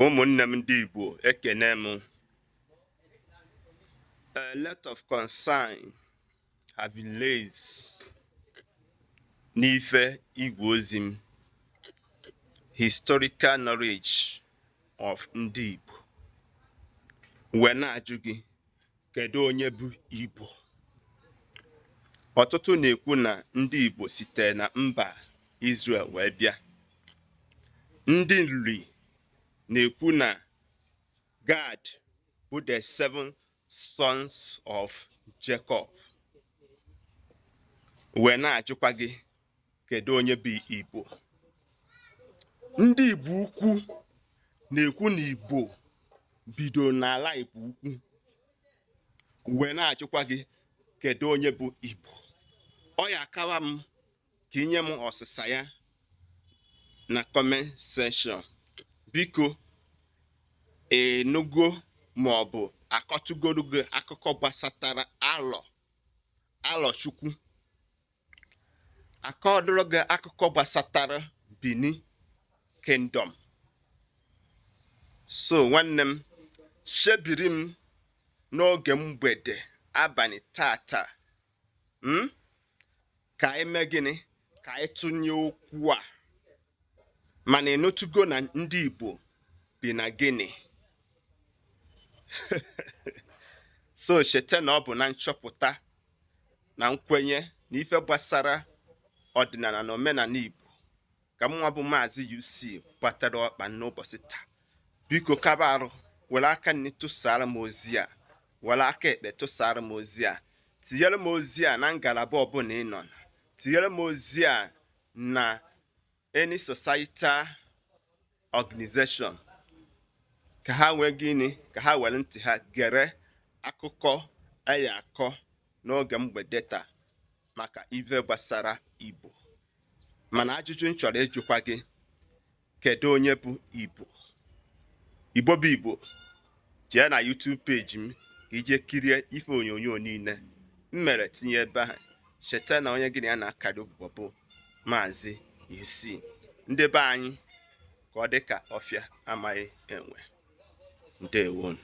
Ụmụnne m ndị Igbo ekene m. A lot of concern have been raised n'ife igwe ozi m, historical knowledge of ndị Igbo. Wee na-ajụ gị, kedu onye bụ Igbo? Ọtụtụ na-ekwu na ndị Igbo sitere na mba Israel wee bịa. Ndị nri na-ekwu na God bụ the 7 sons of Jacob. Wee na-ajụkwa gị, kedu onye bụ Igbo? Ndị Igbo ukwu na-ekwu na Igbo bido n'ala Igbo ukwu. Wee na-ajụkwa gị, kedu onye bụ Igbo? Ọ ya akawa m ka inye m ọsịsa ya na comment section. Biko enugo ma ọ bụ akọtugoro gị akụkọ gbasatara alọ Chukwu, akọdoro gị akụkọ gbasatara Benin Kingdom. So nwanne m, shebiri m n'oge mgbede abalị tata, ka anyị mee gịnị? Ka anyị tụnye okwu a. Mana enotugo na ndị Igbo bi na Guinea. So cheta na ọ bụ na nchọpụta na nkwenye na ife gbasara ọdịnala na omenala Igbo ka mwa bụ Maazi-UC gbatara ọkpa n'ụbọchị taa. Biko kaba arụ, were aka nri tụsara m ozi a, were aka ekpe tụsara m ozi a, tinyere m ozi a na ngalaba ọbụla ị nọ na, tinyere m ozi a na any societal organization, ka ha nwee gịnị, ka ha were ntị ha gere akụkọ anyị akọ n'oge mgbede taa maka ife gbasara Igbo. Mana ajụjụ m chọrọ ịjụkwa gị, kedu onye bụ Igbo? Igbo bụ Igbo. Jee na YouTube page m ka ije kirie ife onyonyo niile m mere tinye ebe ahụ. Cheta na onye gịnị ya na-akado bụ Maazi-UC. Ndị be anyị ka ọ dị ka ọfịa amaghị enwe. Ndewo.